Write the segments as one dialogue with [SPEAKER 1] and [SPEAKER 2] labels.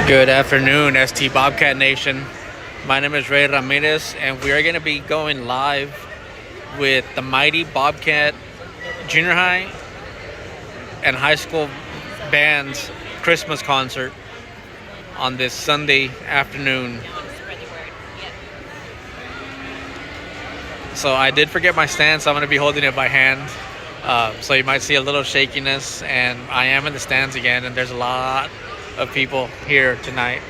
[SPEAKER 1] Good afternoon, ST Bobcat Nation. My name is Ray Ramirez, and we are going to be going live with the mighty Bobcat junior high and high school band's Christmas concert on this Sunday afternoon. So I did forget my stand, so I'm going to be holding it by hand. So you might see a little shakiness, and I am in the stands again, and there's a lot of people here tonight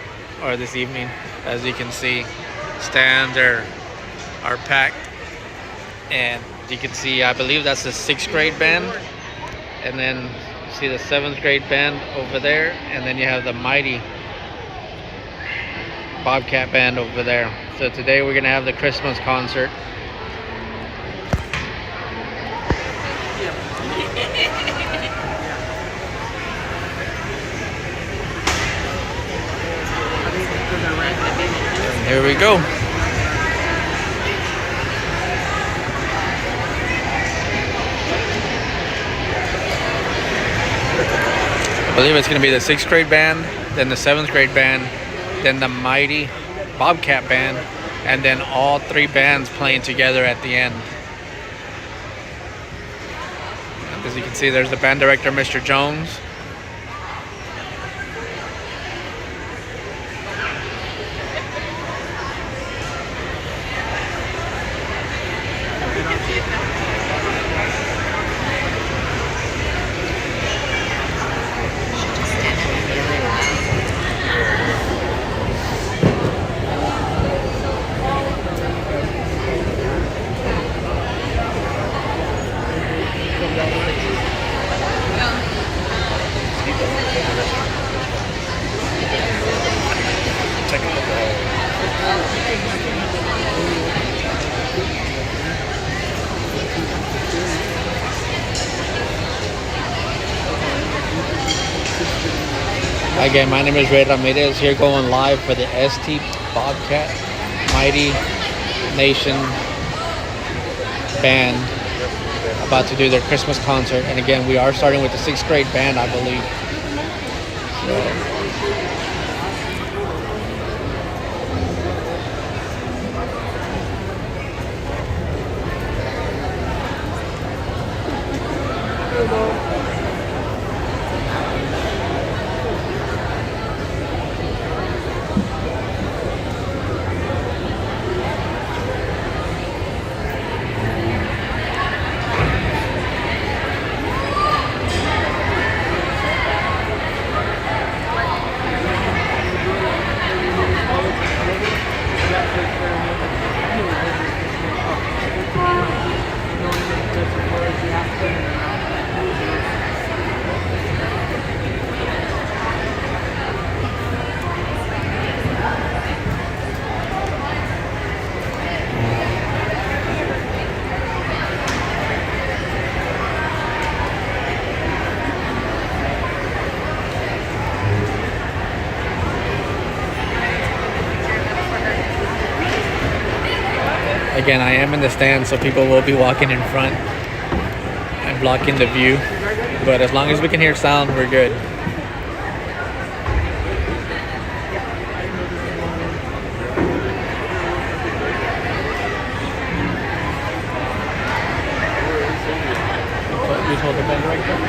[SPEAKER 1] or this evening. As you can see, stands are packed, and you can see, I believe that's the 6th grade band, and then you see the 7th grade band over there, and then you have the mighty Bobcat band over there. So today we're gonna have the Christmas concert. Here we go. I believe it's going to be the 6th grade band, then the 7th grade band, then the mighty Bobcat band, and then all 3 bands playing together at the end. As you can see, there's the band director, Mr. Jones. Again, my name is Ray Ramirez, here going live for the ST Bobcat Mighty Nation band, about to do their Christmas concert. And again, we are starting with the 6th grade band, I believe. Again, I am in the stand, so people will be walking in front and blocking the view. But as long as we can hear sound, we're good. What, you told the band right there?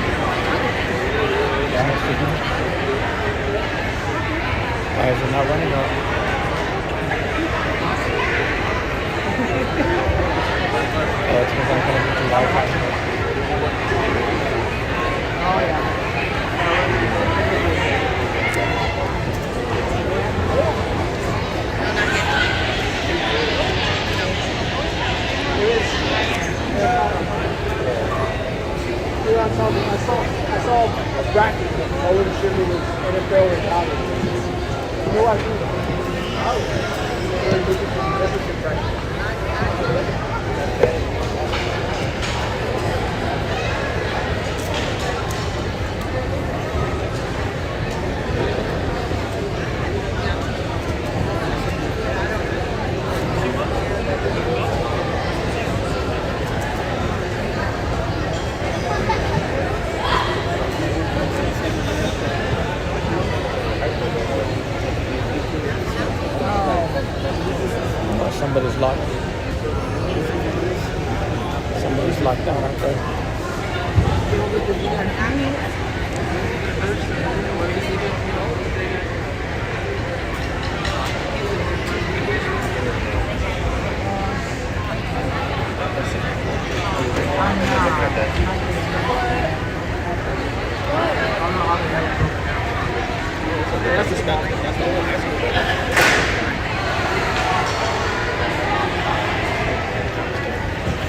[SPEAKER 1] Why is it not running up? Oh, it's because I'm connected to Wi-Fi. Oh, yeah. I saw a bracket over the shimmy with NFL and college. You know what I mean? That's a good bracket. somebody's locked. Somebody's locked out right there.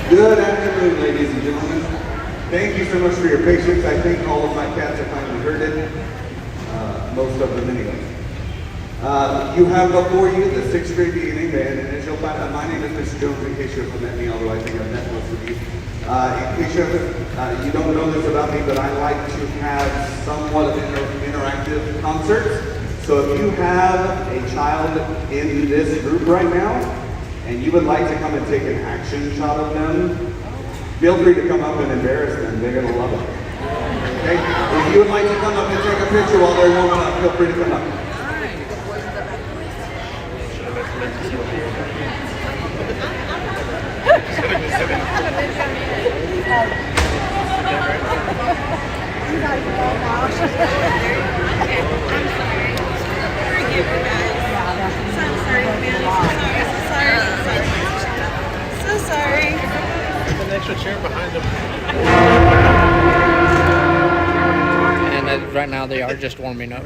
[SPEAKER 2] Good afternoon, ladies and gentlemen. Thank you so much for your patience. I think all of my cats are finally herded. Most of them anyway. You have before you the 6th grade beginning band, and as you'll find out, my name is Mr. Jones, in case you haven't met me, although I think I've met most of you. In case you don't know this about me, but I like to have somewhat of interactive concerts. So if you have a child in this group right now, and you would like to come and take an action shot of them, feel free to come up and embarrass them. They're gonna love it. Okay? If you would like to come up and take a picture while they're warming up, feel free to come up.
[SPEAKER 3] So sorry.
[SPEAKER 4] There's an extra chair behind them.
[SPEAKER 1] And right now they are just warming up.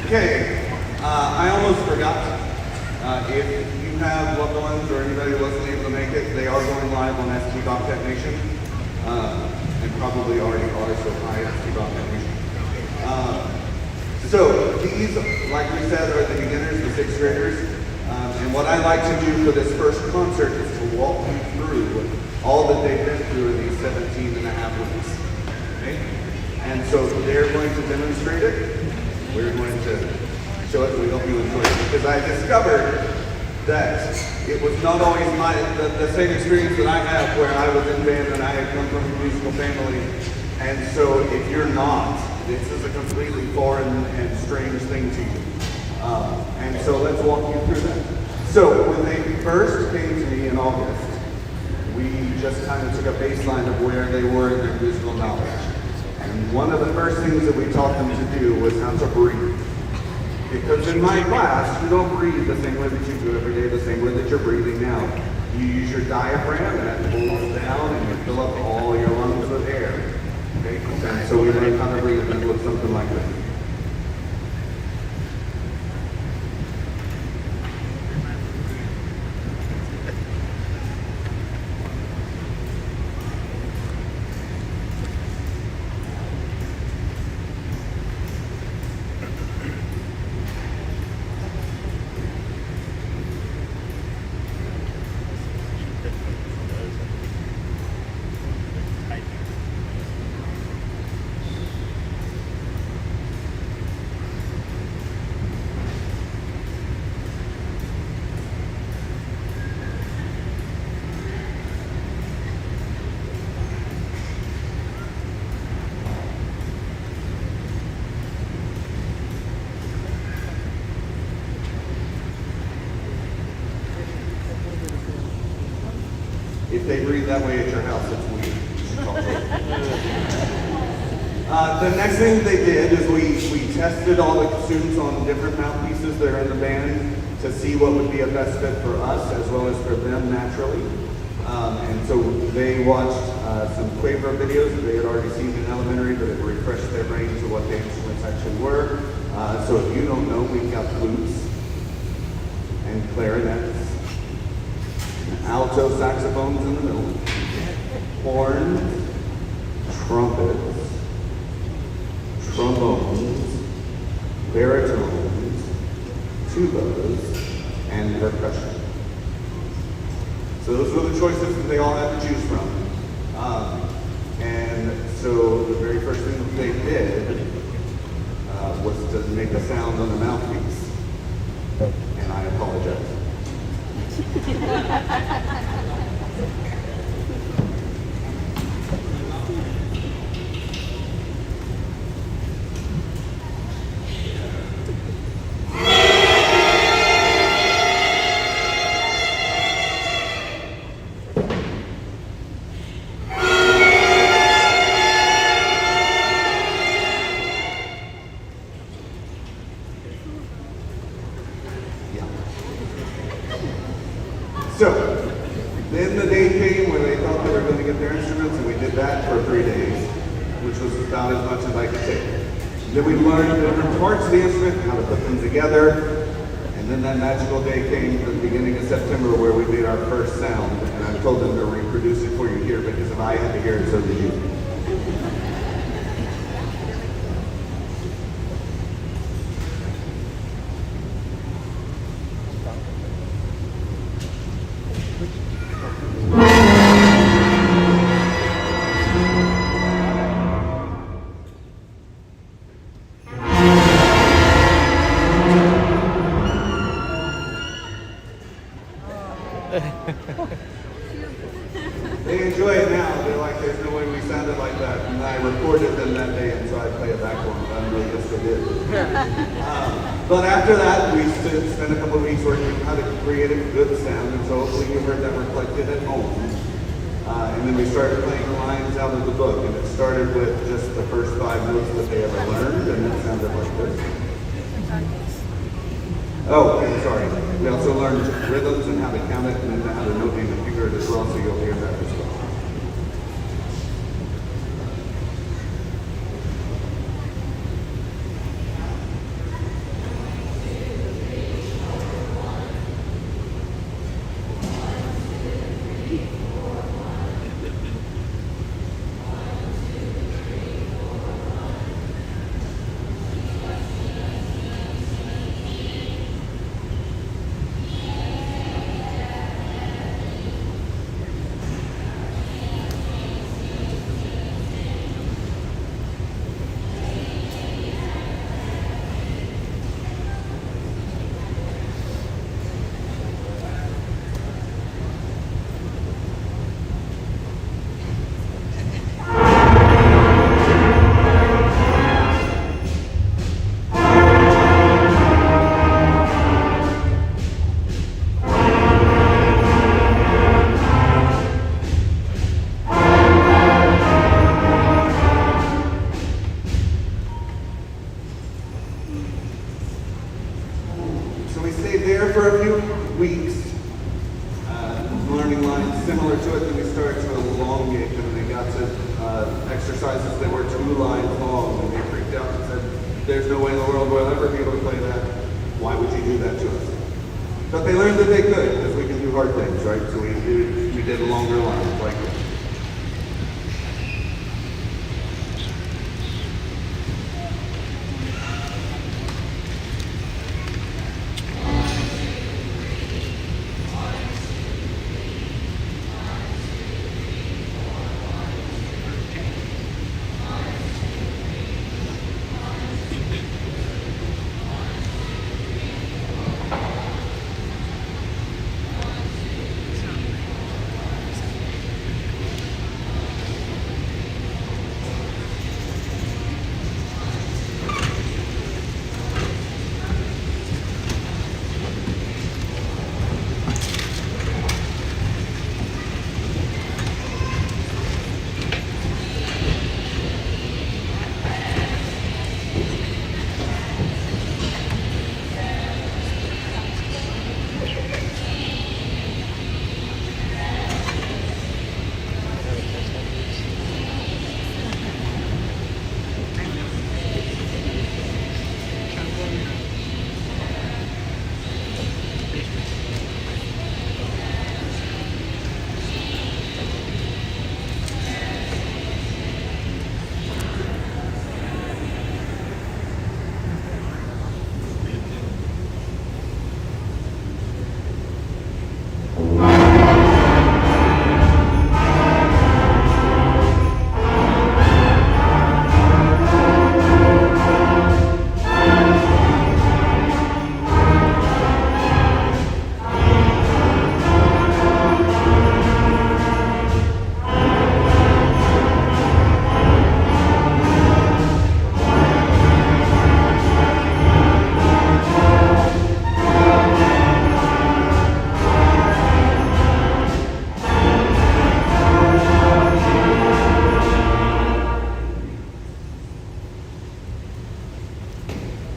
[SPEAKER 2] Okay, I almost forgot. If you have loved ones or anybody who wasn't able to make it, they are going live on ST Bobcat Nation, and probably already are, so hi ST Bobcat Nation. So these, like we said, are the beginners, the 6th graders, and what I like to do for this first concert is to walk you through all that they've been through in these 17 and a half weeks. Okay? And so they're going to demonstrate it. We're going to show it so we hope you enjoy it. Because I discovered that it was not always the same experience that I have where I was in band and I had come from a musical family. And so if you're not, this is a completely foreign and strange thing to you. And so let's walk you through that. So when they first came to me in August, we just kind of took a baseline of where they were in their musical knowledge. And one of the first things that we taught them to do was how to breathe. Because in my class, you don't breathe the same way that you do every day, the same way that you're breathing now. You use your diaphragm and that pulls down and you fill up all your lungs with air. Okay? And so so we learned how to breathe and it looked something like this. If they breathe that way at your house, it's weird. The next thing they did is we tested all the students on different mouthpieces that are in the band to see what would be a best fit for us as well as for them naturally. And so they watched some Quaver videos that they had already seen in elementary, but it refreshed their brains to what the instruments actually were. So if you don't know, we've got flutes and clarinets, alto saxophones in the middle, horns, trumpets, trombones, baritones, tubas, and percussion. So those were the choices that they all had to choose from. And so the very first thing that they did was to make a sound on the mouthpiece. And I apologize. So, then the day came where they thought they were going to get their instruments, and we did that for 3 days, which was about as much as I could take. Then we learned different parts of the instrument, how to put them together, and then that magical day came at the beginning of September where we made our first sound, and I told them to reproduce it for you here, because if I had to hear it, so did you. They enjoy it now. They're like, there's no way we sounded like that. And I recorded them that day, and so I play it back for them. I really guess they did. But after that, we spent a couple of weeks working on how to create a good sound, and so hopefully you heard that reflected at home. And then we started playing lines out of the book, and it started with just the first 5 notes that they ever learned, and it sounded like this. Oh, and sorry. We also learned rhythms and how to count it, and then how to note name and figure it as well, so you'll hear that as well. For a few weeks, learning lines similar to it, then we started to a long elongate them, and they got to exercises that were 2 lines long, and they freaked out and said, there's no way in the world we'll ever be able to play that. Why would you do that to us? But they learned that they could, because we can do hard things, right? So we did longer lines like this.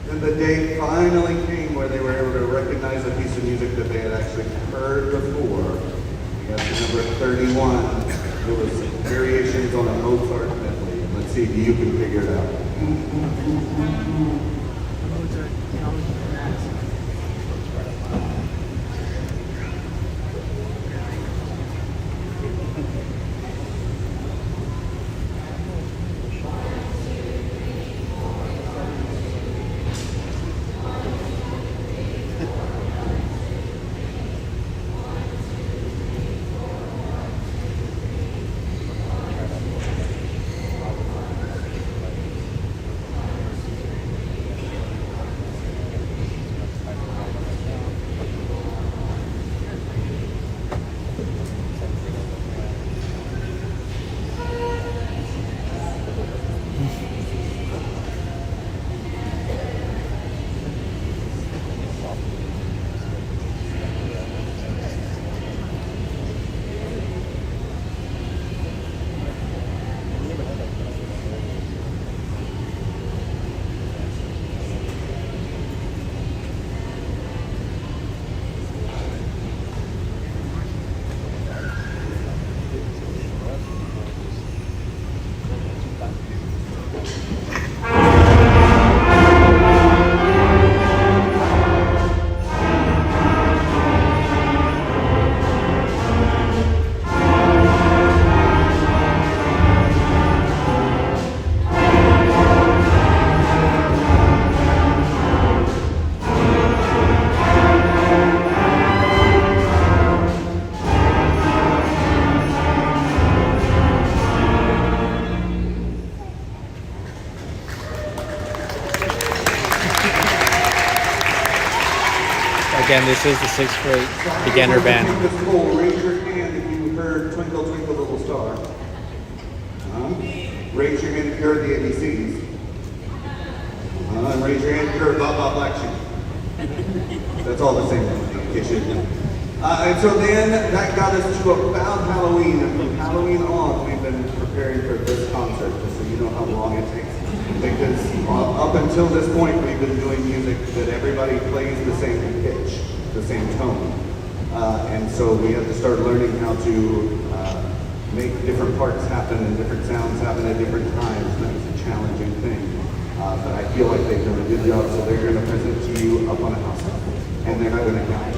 [SPEAKER 2] And the day finally came where they were able to recognize a piece of music that they had actually heard before. You got to number 31. It was variations on a Mozart medley. Let's see if you can figure it out.
[SPEAKER 1] Again, this is the 6th grade beginner band.
[SPEAKER 2] Raise your hand if you heard Twinkle Twinkle Little Star. Raise your hand if you heard the ABCs. And raise your hand if you heard Bob Bob Black Sheep. That's all the same thing, in case you didn't know. And so then that got us to about Halloween, and from Halloween on, we've been preparing for this concert, just so you know how long it takes. Because up until this point, we've been doing music that everybody plays the same pitch, the same tone. And so we had to start learning how to make different parts happen and different sounds happen at different times. That was a challenging thing. But I feel like they've done a good job, so they're going to present to you up on a house level. And they're not going to count.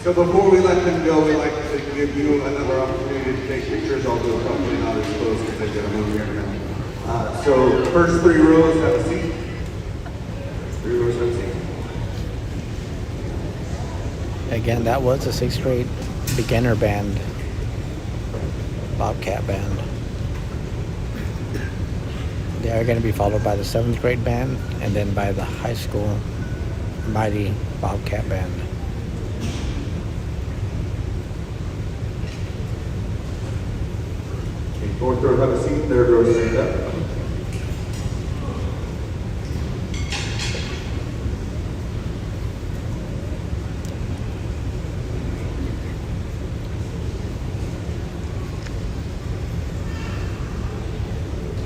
[SPEAKER 2] So before we let them go, we like to give you another opportunity to take pictures, although probably not as close because they've got them over here now. So first 3 rows, have a seat. 3 rows, have a seat.
[SPEAKER 5] Again, that was a 6th grade beginner band, Bobcat band. They are going to be followed by the 7th grade band and then by the high school mighty Bobcat band.
[SPEAKER 2] Okay, 4th row, have a seat. 3rd row, stand up.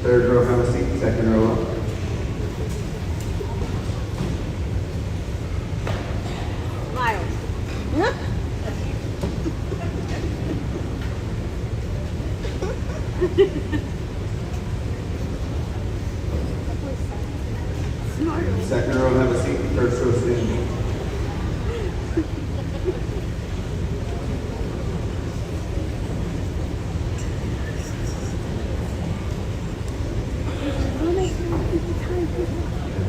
[SPEAKER 2] Third row, have a seat. 2nd row up. Second row, have a seat. First row, standing.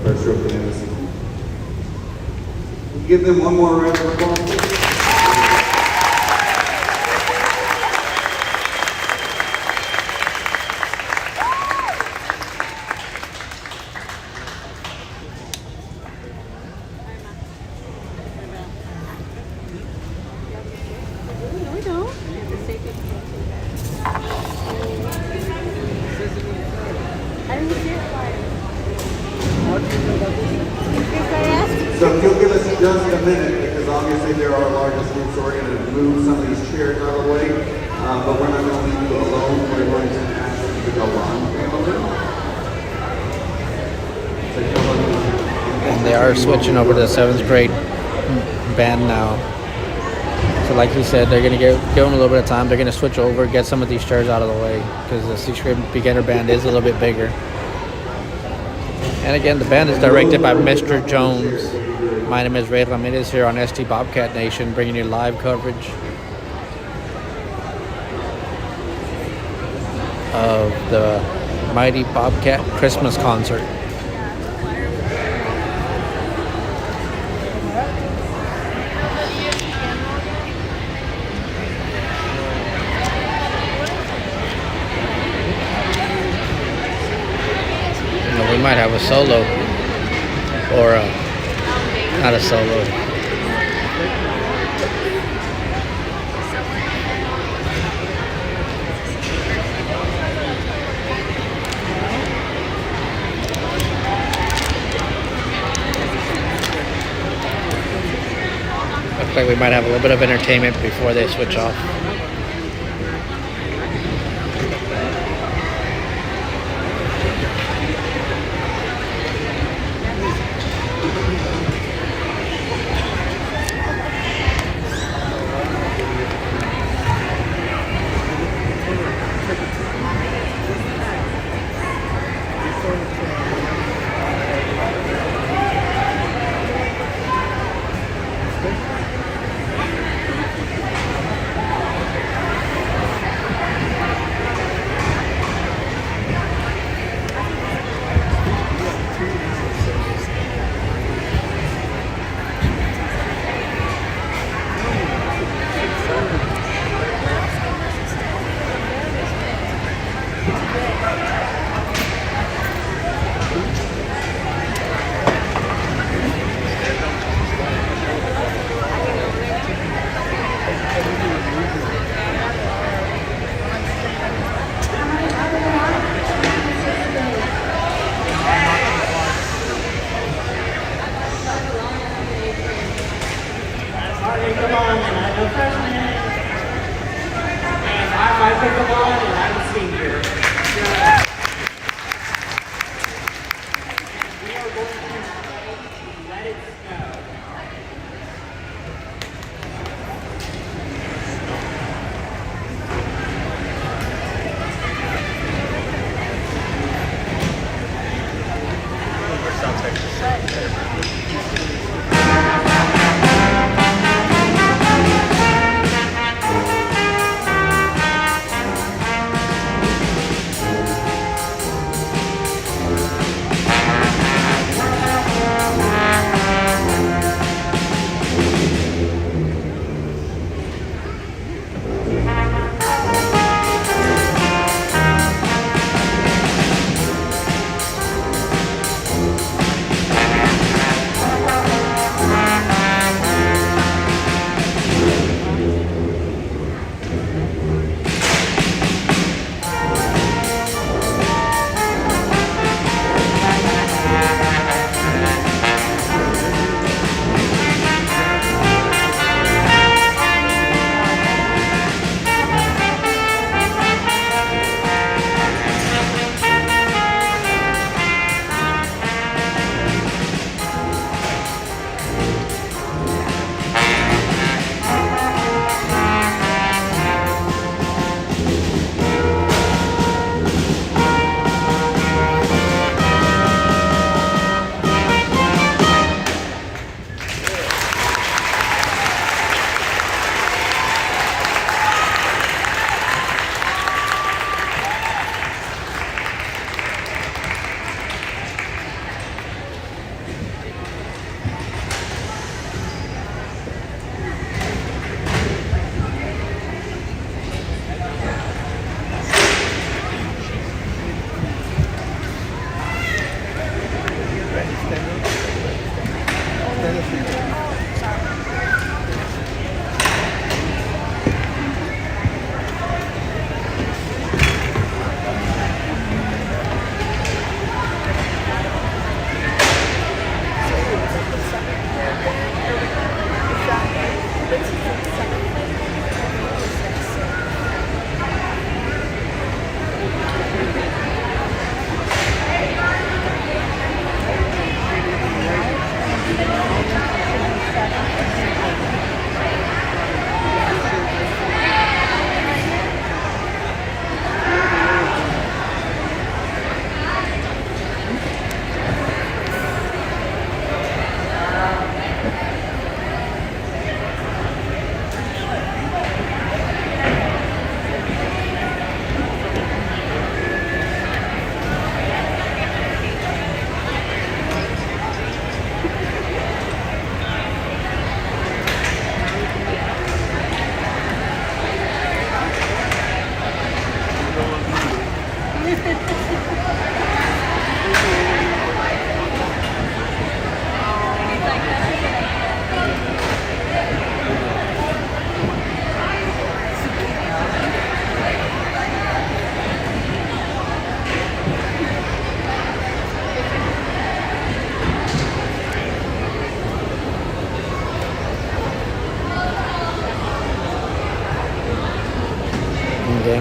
[SPEAKER 2] First row, can have a seat. Give them one more round of applause, please. So if you'll give us just a minute, because obviously they're our largest group, so we're going to move some of these chairs out of the way, but we're not going to leave you alone. We're going to ask you to go on.
[SPEAKER 5] And they are switching over to the 7th grade band now. So like he said, they're going to give them a little bit of time. They're going to switch over, get some of these chairs out of the way, because the 6th grade beginner band is a little bit bigger. And again, the band is directed by Mr. Jones. My name is Ray Ramirez here on ST Bobcat Nation, bringing you live coverage of the mighty Bobcat Christmas concert. We might have a solo or not a solo. Looks like we might have a little bit of entertainment before they switch off.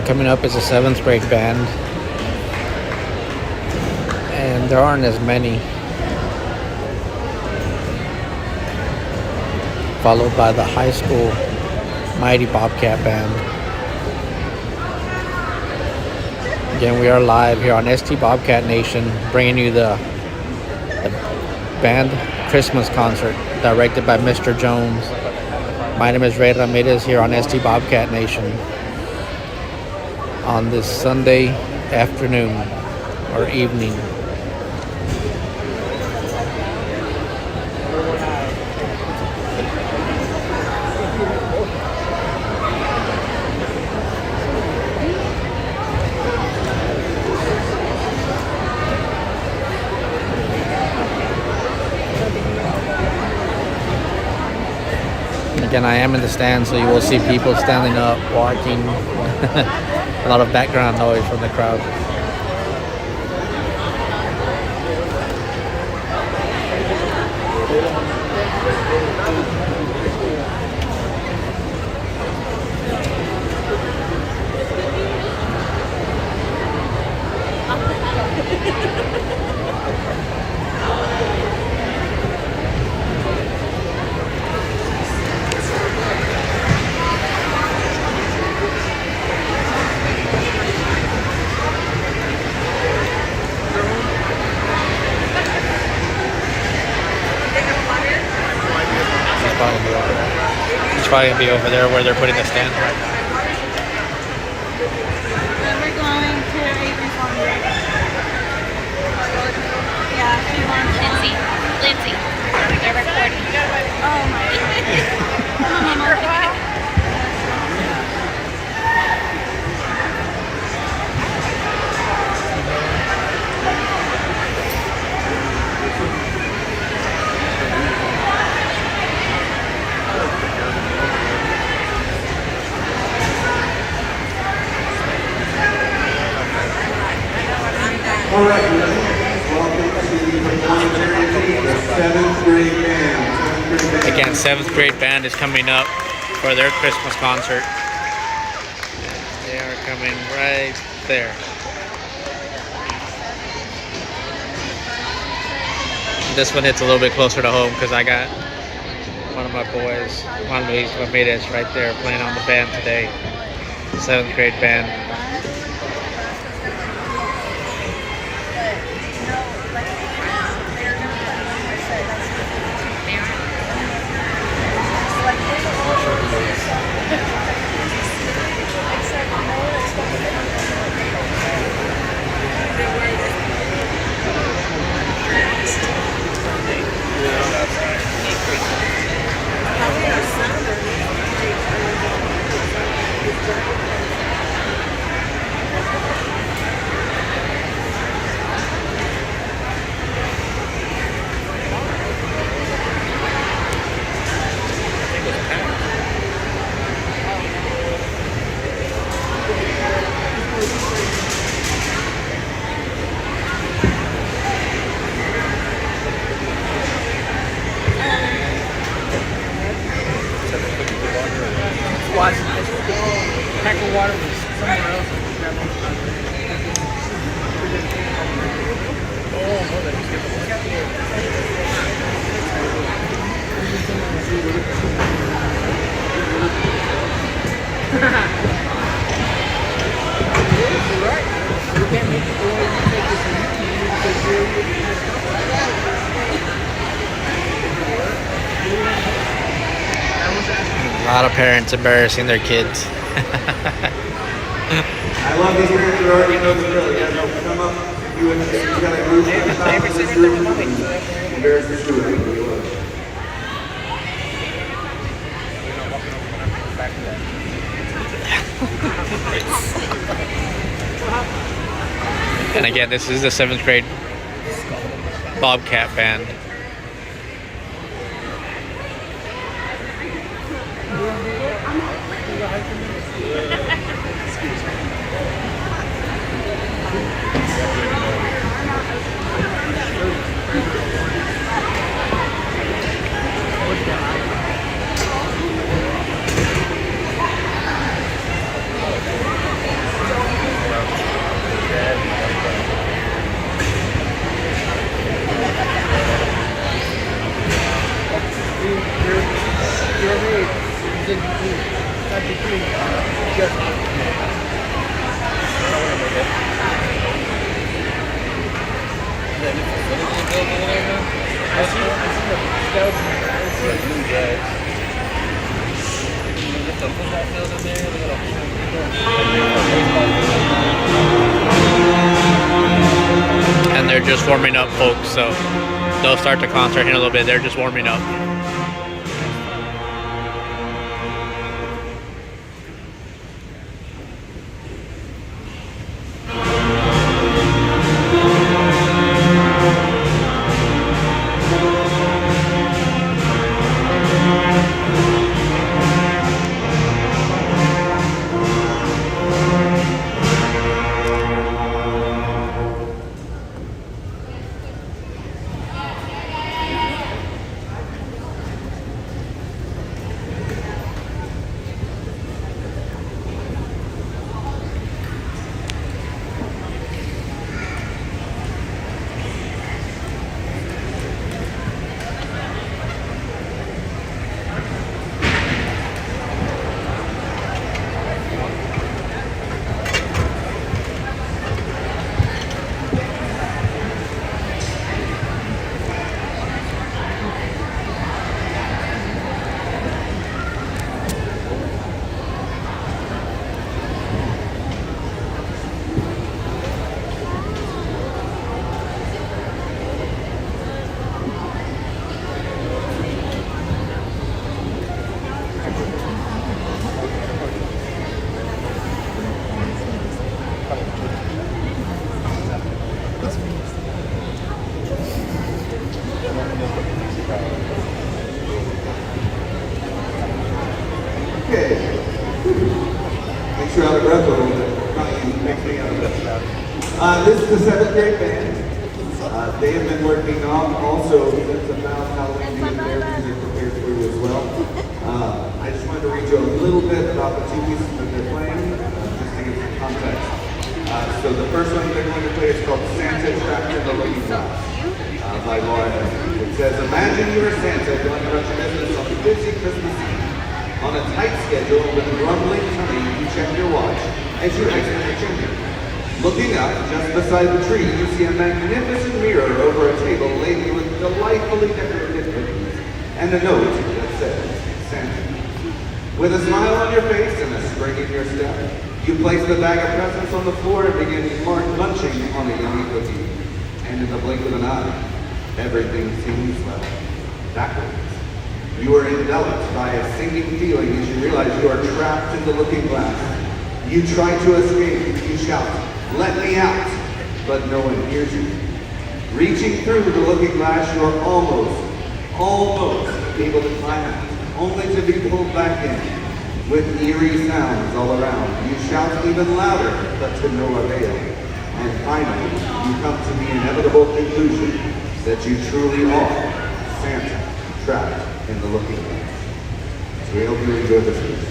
[SPEAKER 5] coming up is a 7th grade band, and there aren't as many. Followed by the high school Mighty Bobcat band. Again, we are live here on ST Bobcat Nation, bringing you the band Christmas concert directed by Mr. Jones. My name is Ray Ramirez here on ST Bobcat Nation on this Sunday afternoon or evening. Again, I am in the stand, so you will see people standing up, walking. A lot of background noise from the crowd. It's probably gonna be over there where they're putting the stand.
[SPEAKER 3] We're going to Avery's Laundry. Yeah, she wants
[SPEAKER 6] Lindsay, they're recording.
[SPEAKER 3] Oh my god.
[SPEAKER 2] All right, welcome to the performance team, the 7th grade band.
[SPEAKER 1] Again, 7th grade band is coming up for their Christmas concert. They are coming right there. This one hits a little bit closer to home because I got one of my boys, Juan Luis Ramirez, right there playing on the band today. 7th grade band.
[SPEAKER 4] Pack of water was somewhere else.
[SPEAKER 5] A lot of parents embarrassing their kids.
[SPEAKER 2] I love these parents who already know the drill. You guys know, come up, you got a group at the top of this group, embarrass the shoe.
[SPEAKER 1] And again, this is the 7th grade Bobcat band. And they're just warming up, folks, so they'll start the concert in a little bit. They're just warming up.
[SPEAKER 2] Okay. Makes you out of breath a little bit. Not you, makes me out of breath. This is the 7th grade band. They have been working on also since about Halloween and their music prepared for you as well. I just wanted to read you a little bit about the 2 pieces that they're playing, just to give some context. So the first one they're going to play is called Santa Trapped in the Looking Glass by Laura. It says, imagine you are Santa going about your business on a busy Christmas Eve. On a tight schedule with a grumbling tummy, you check your watch as you exit the chimney. Looking up, just beside the tree, you see a magnificent mirror over a table laden with delightfully decorated cookies and a note that says, Santa. With a smile on your face and a spring in your step, you place the bag of presents on the floor and begin munching on a yummy cookie. And in the blink of an eye, everything seems, well, backwards. You are enveloped by a sinking feeling as you realize you are trapped in the looking glass. You try to escape, you shout, let me out, but no one hears you. Reaching through the looking glass, you are almost able to climb out, only to be pulled back in with eerie sounds all around. You shout even louder, but to no avail. And finally, you come to the inevitable conclusion that you truly are Santa, trapped in the looking glass. So we hope you enjoy this piece.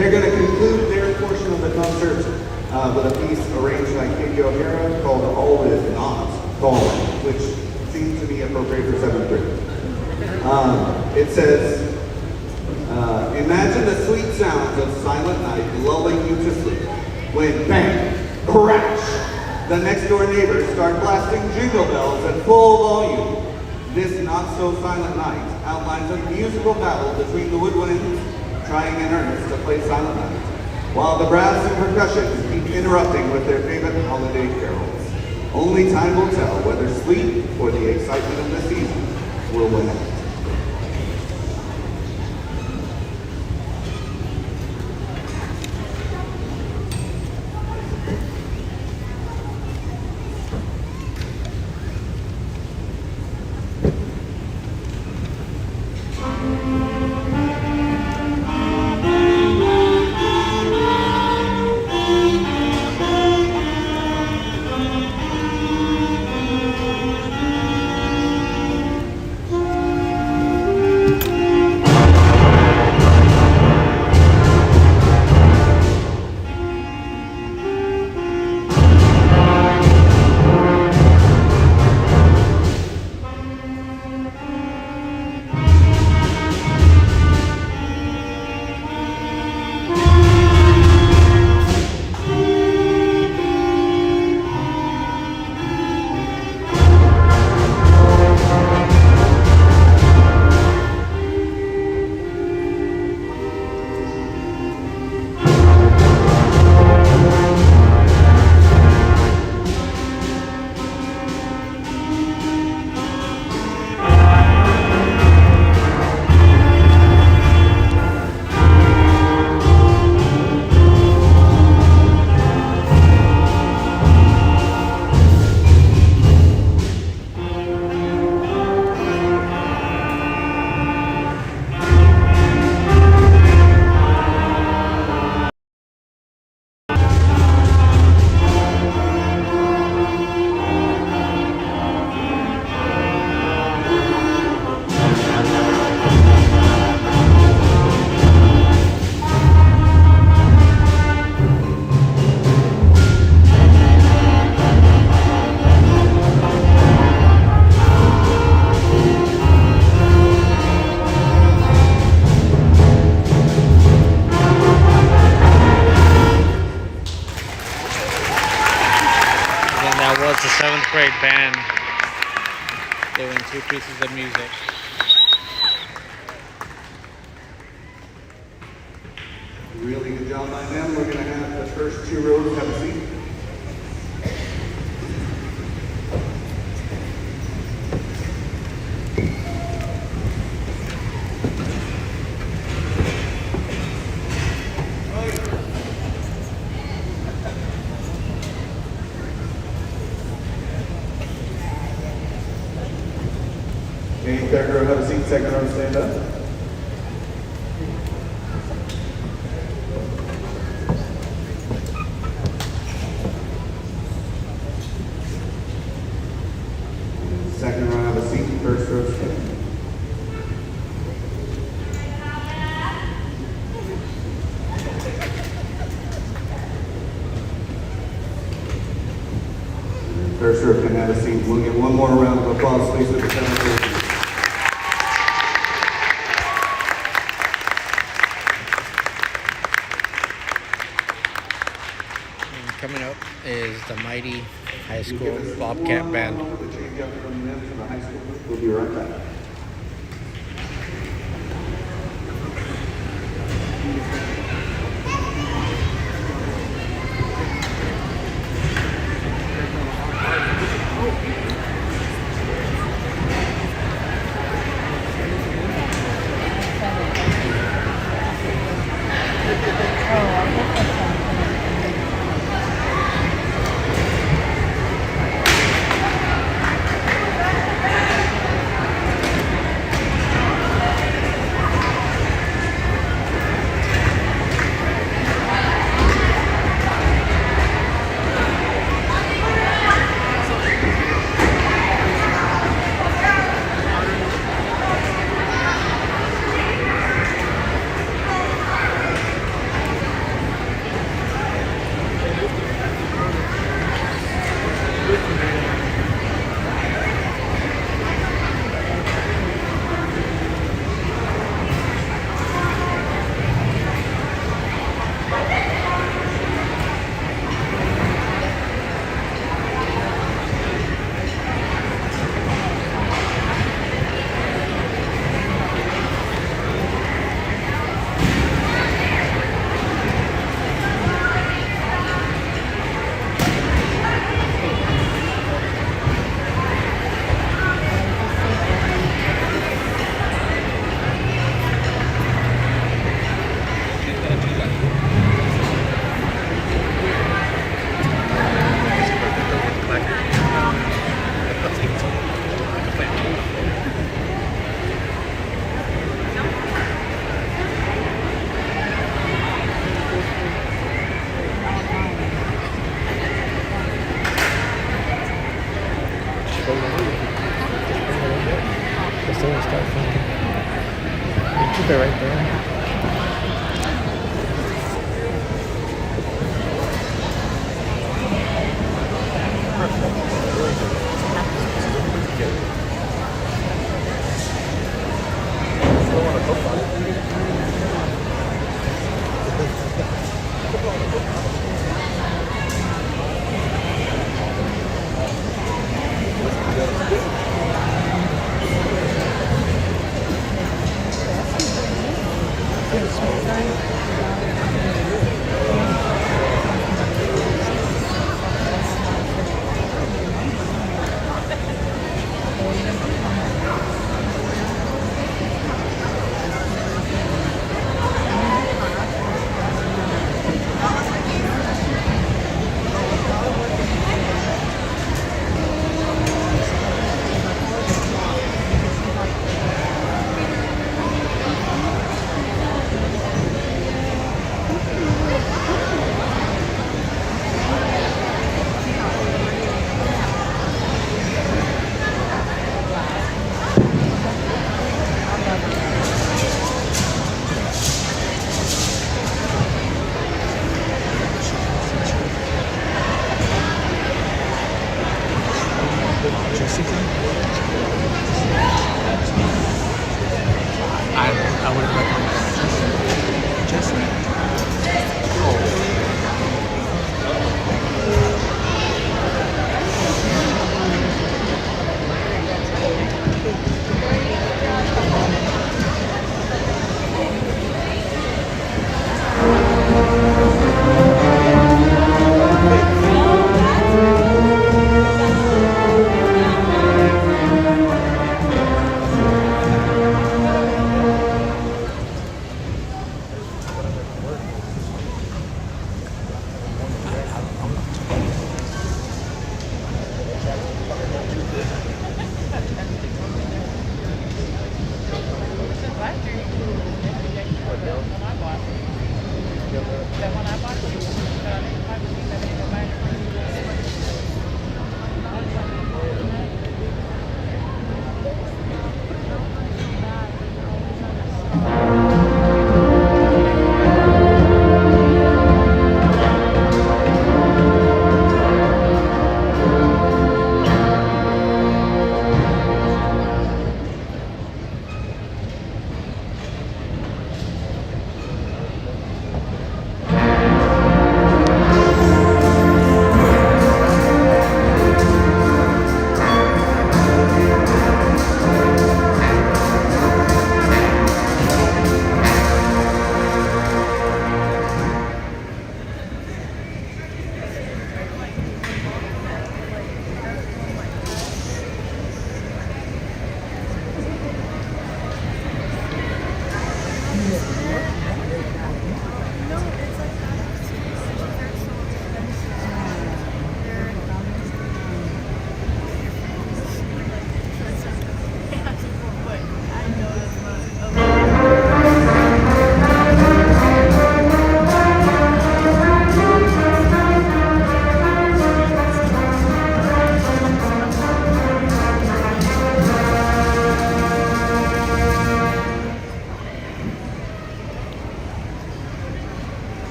[SPEAKER 2] They're going to conclude their portion of the concert with a piece arranged by Katie O'Hara called All Is Not Fallen, which seems to be appropriate for 7th grade. It says, imagine the sweet sounds of silent night lulling you to sleep when bang, crash, the next door neighbors start blasting jingle bells at full volume. This not-so-silent night outlines a musical battle between the woodwinds trying in earnest to play Silent Night, while the brass and percussion keep interrupting with their favorite holiday carols. Only time will tell whether sleep or the excitement of the season will win out.
[SPEAKER 5] That was the 7th grade band doing 2 pieces of music.
[SPEAKER 2] Really good job by them. We're going to have the first 2 rows have a seat. Okay, 3rd row have a seat, 2nd row stand up. Second row have a seat, 1st row stand. First row can have a seat. We'll give one more round of applause, please, with the 7th grade.
[SPEAKER 5] Coming up is the mighty high school Bobcat band.
[SPEAKER 2] We'll be right back.
[SPEAKER 5] it right there.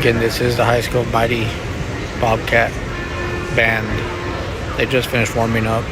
[SPEAKER 5] Again, this is the High School Mighty Bobcat band. They just finished warming up.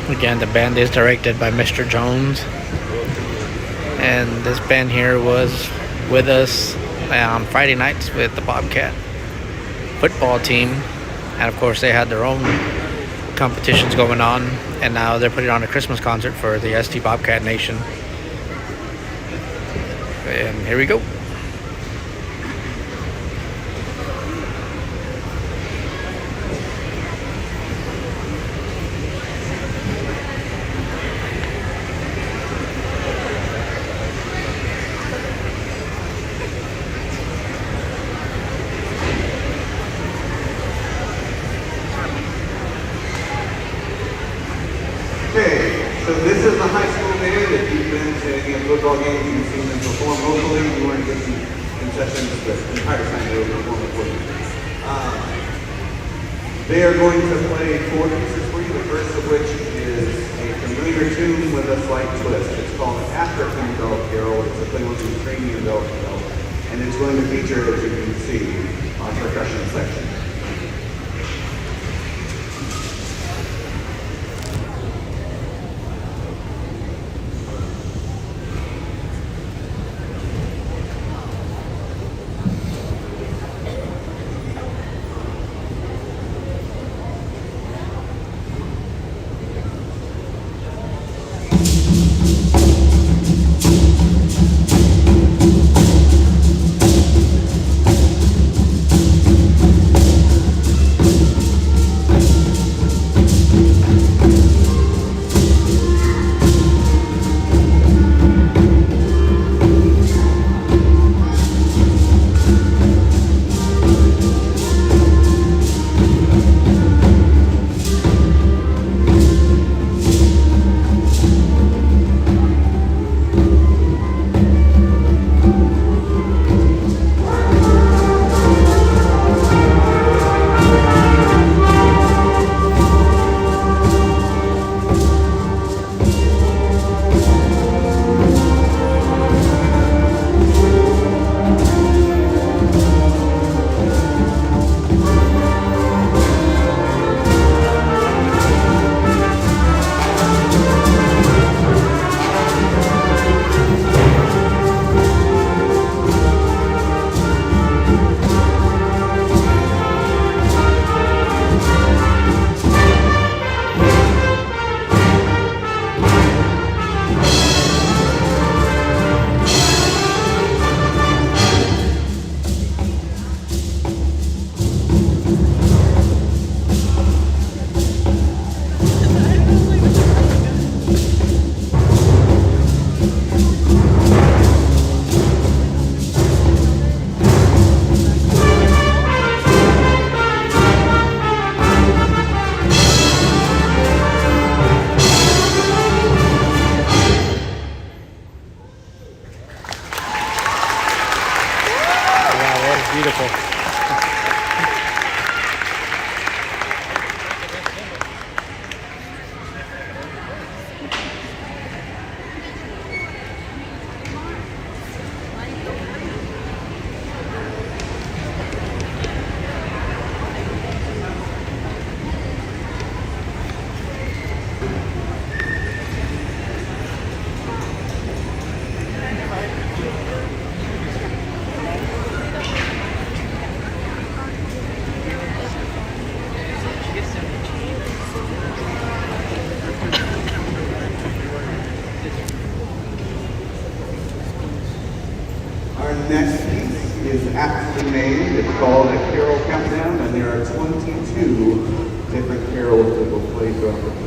[SPEAKER 5] Again, the band is directed by Mr. Jones. And this band here was with us on Friday nights with the Bobcat football team. And of course, they had their own competitions going on. And now they're putting on a Christmas concert for the ST Bobcat Nation. And here we go.
[SPEAKER 2] Okay, so this is the high school band. If you've been to any of the football games, you've seen them perform locally. You want to get some concessions, the entire time they will perform for you. They are going to play 4 pieces for you, the first of which is a familiar tune with a slight twist. It's called African Bell Carol. It's a play with Ukrainian Bell Carol. And it's going to feature, as you can see, on percussion section. next piece is aptly named. It's called a Carol Countdown, and there are 22 different carols that will play throughout the piece.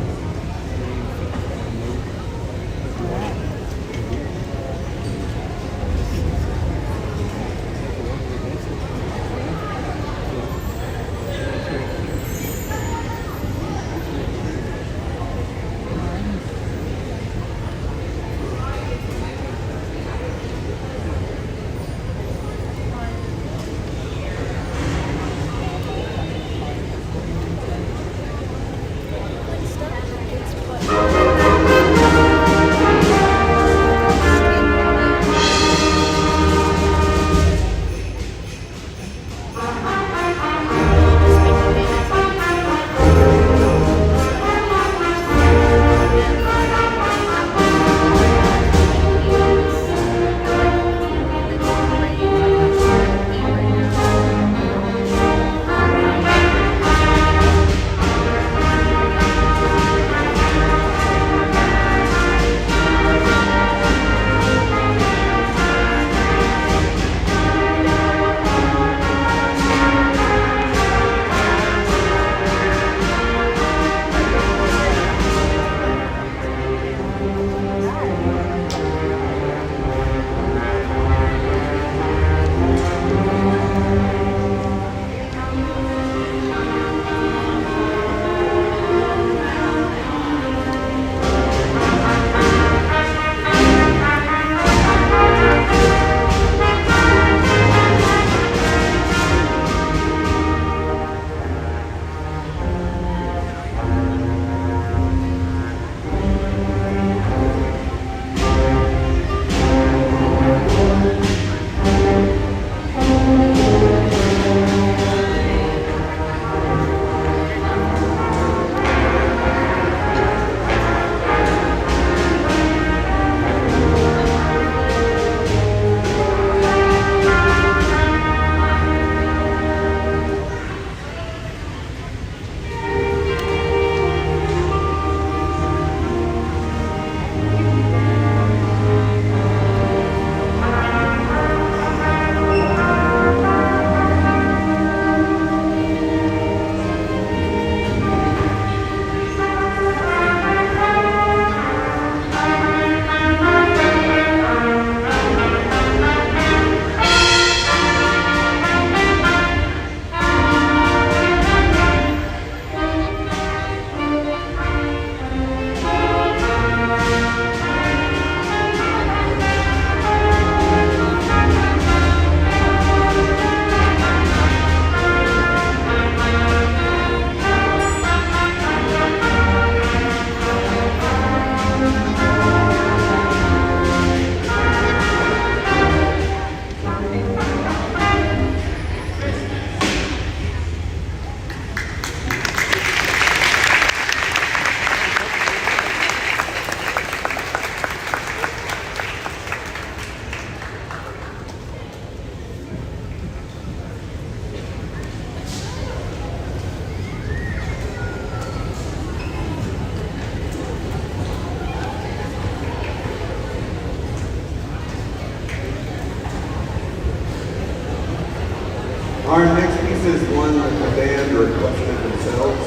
[SPEAKER 2] Our next piece is one that the band requested themselves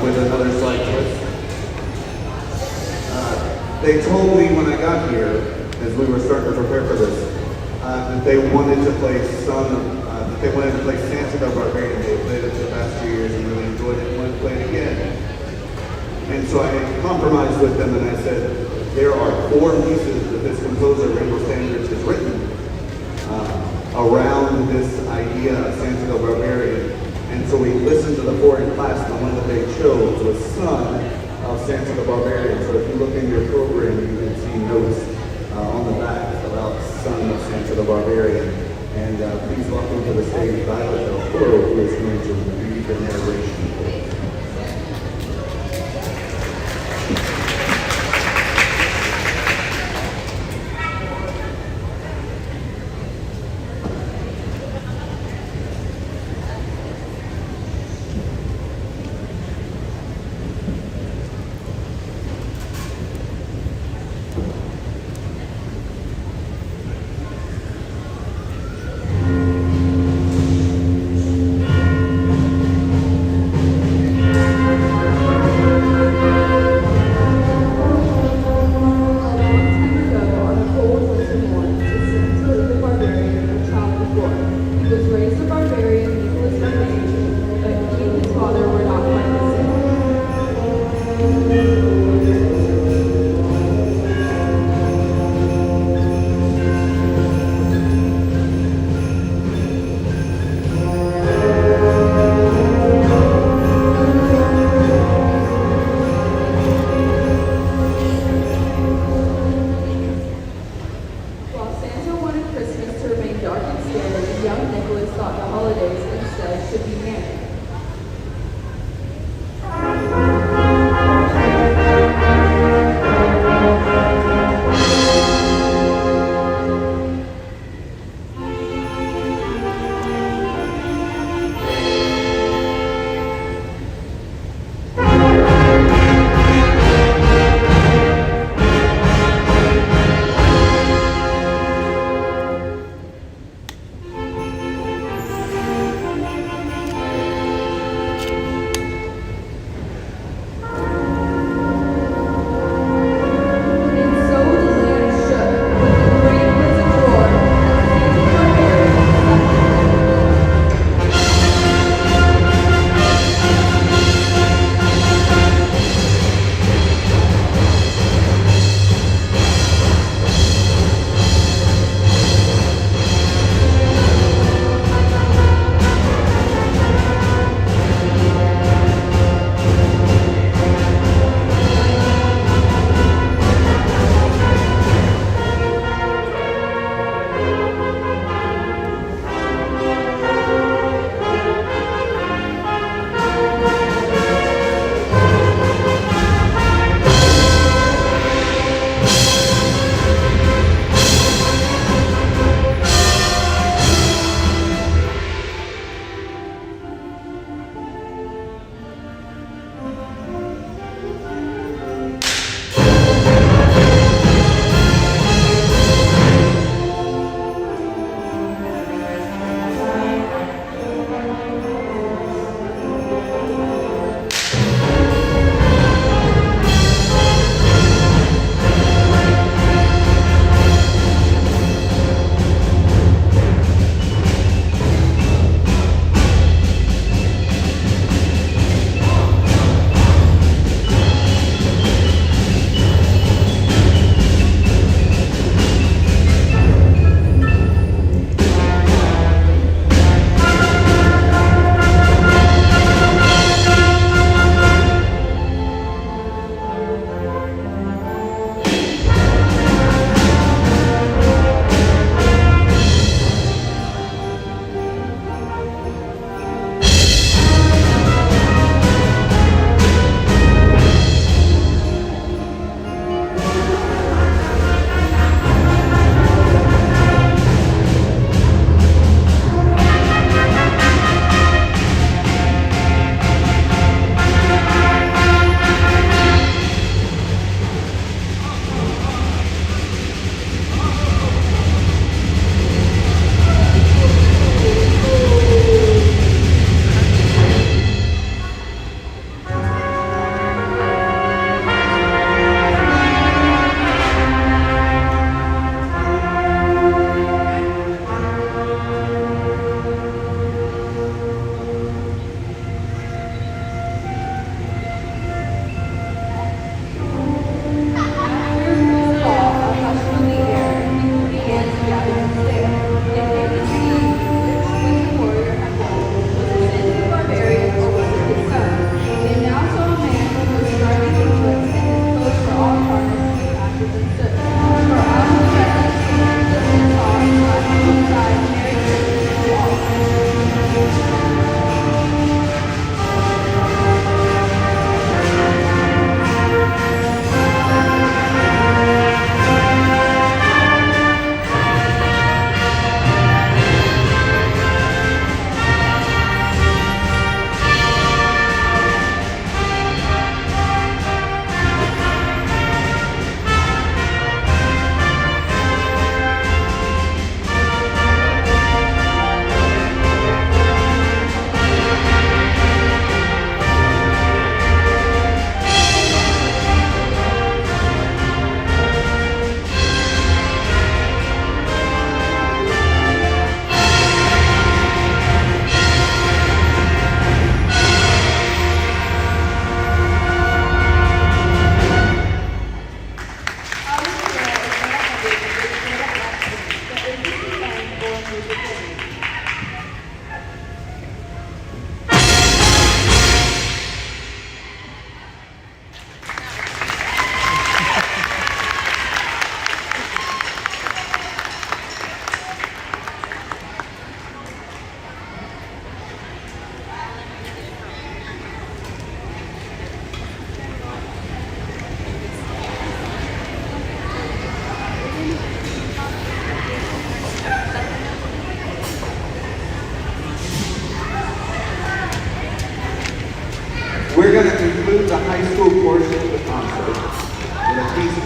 [SPEAKER 2] with another slight twist. They told me when I got here, as we were starting to prepare for this, that they wanted to play Santa the Barbarian. They played it for the past 2 years and really enjoyed it and wanted to play it again. And so I compromised with them and I said, there are 4 pieces that this composer, Rainbow Standards, has written around this idea of Santa the Barbarian. And so we listened to the 4 in class, and the one that they chose was Son of Santa the Barbarian. So if you look in your program, you can see notes on the back about Son of Santa the Barbarian. And please welcome to the stage Violet Del Toro, who is going to read the narration.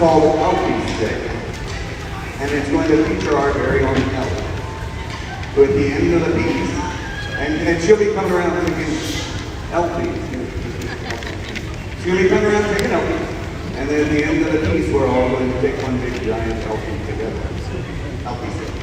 [SPEAKER 2] called Elfie's Day. And it's going to feature our very own elf. So at the end of the piece, and she'll be coming around singing Elfie. She'll be coming around singing Elfie. And then at the end of the piece, we're all going to take one big giant Elfie together. Elfie's Day.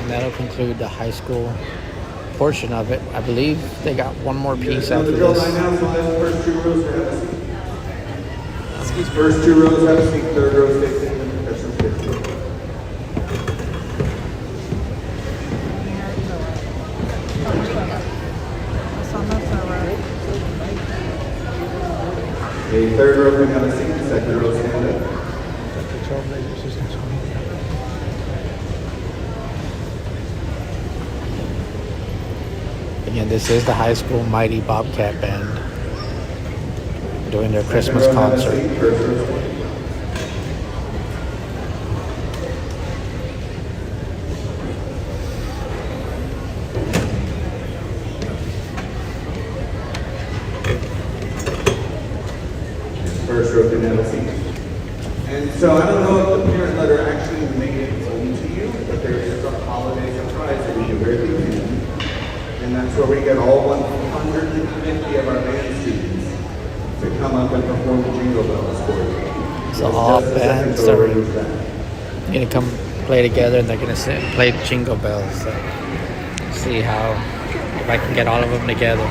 [SPEAKER 5] That'll conclude the high school portion of it. I believe they got one more piece
[SPEAKER 2] Know
[SPEAKER 5] after
[SPEAKER 2] the drill
[SPEAKER 5] this.
[SPEAKER 2] by now, so let's first two rows to have a seat. First two rows have a seat, third row stays in, that's some good. The third row can have a seat, second row stand up.
[SPEAKER 5] Again, this is the high school Mighty Bobcat Band doing their Christmas
[SPEAKER 2] Second row, have a
[SPEAKER 5] concert.
[SPEAKER 2] seat, first row stand. First row can have a seat. And so I don't know if the parent letter actually made it home to you, but there's a holiday surprise that we do very beginning. And that's where we get all 150 of our band students to come up and perform the Jingle Bells for you.
[SPEAKER 5] So all
[SPEAKER 2] Just a second
[SPEAKER 5] bands
[SPEAKER 2] to
[SPEAKER 5] are
[SPEAKER 2] arrange that.
[SPEAKER 5] gonna come play together and they're gonna play Jingle Bells. So see how if I can get all of them together.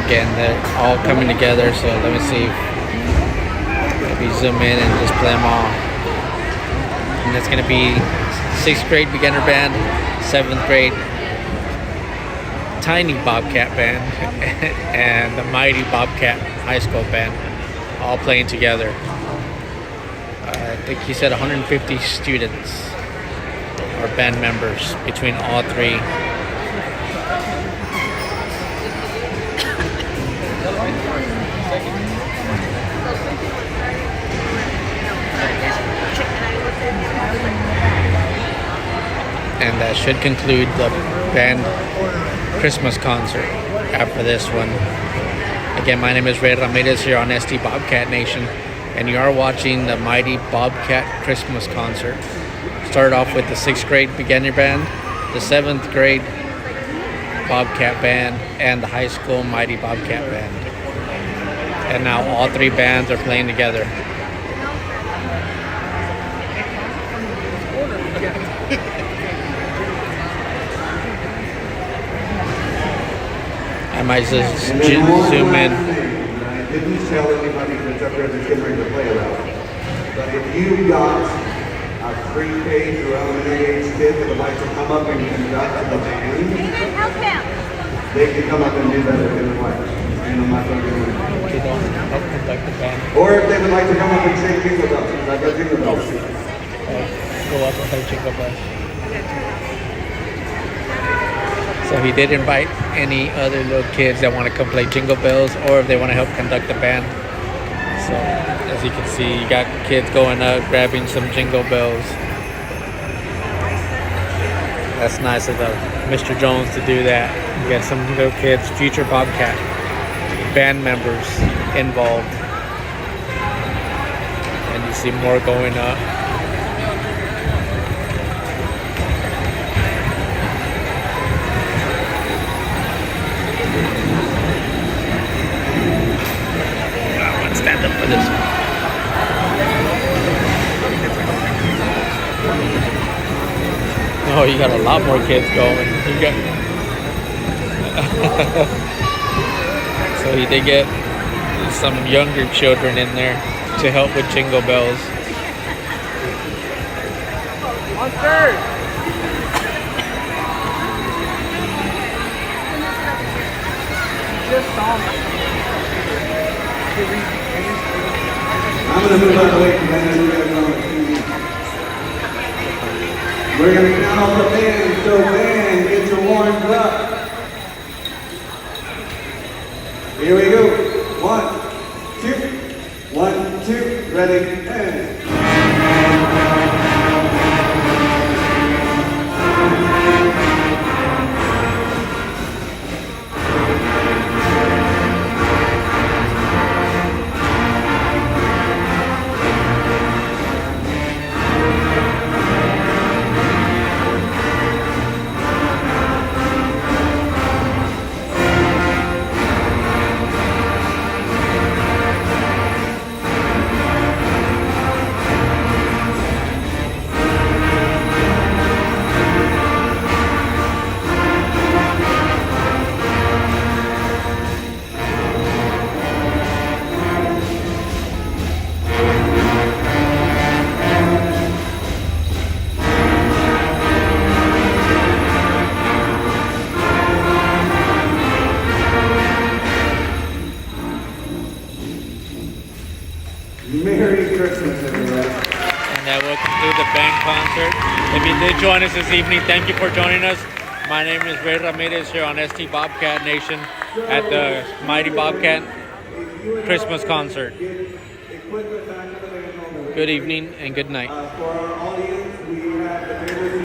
[SPEAKER 5] Again, they're all coming together, so let me see if we zoom in and just play them all. And it's gonna be 6th grade beginner band, 7th grade tiny Bobcat band and the mighty Bobcat high school band all playing together. I think he said 150 students or band members between all three. And that should conclude the band Christmas concert after this one. Again, my name is Ray Ramirez here on ST Bobcat Nation, and you are watching the mighty Bobcat Christmas concert. Started off with the 6th grade beginner band, the 7th grade Bobcat band, and the high school mighty Bobcat band. And now all three bands are playing together. I might just
[SPEAKER 2] And then one
[SPEAKER 5] zoom
[SPEAKER 2] last
[SPEAKER 5] in.
[SPEAKER 2] thing, I didn't tell anybody that's up there that's getting ready to play about it. But if you got a pre-K through elementary age kid that would like to come up and conduct the band,
[SPEAKER 3] Help him.
[SPEAKER 2] they can come up and do that if they would like. And I'm not going to do it.
[SPEAKER 5] They don't help conduct the band.
[SPEAKER 2] Or if they would like to come up and shake jingle bells, because I've got jingle bells.
[SPEAKER 5] Go up and play Jingle Bells. So he did invite any other little kids that want to come play Jingle Bells, or if they want to help conduct the band. So as you can see, you got kids going up, grabbing some Jingle Bells. That's nice of Mr. Jones to do that. You got some little kids, future Bobcat band members involved. And you see more going up. Stand up for this one. Oh, you got a lot more kids going. You got so he did get some younger children in there to help with Jingle Bells.
[SPEAKER 2] I'm going to move out of the way from that, and we're going to go on the TV. We're going to count off the band, so band, get your warmed up. Here we go. 1, 2, 1, 2, ready, and... Merry Christmas, everybody.
[SPEAKER 5] And that will conclude the band concert. If you did join us this evening, thank you for joining us. My name is Ray Ramirez here on ST Bobcat Nation at the Mighty Bobcat Christmas concert. Good evening and good night.
[SPEAKER 2] For our audience, we have the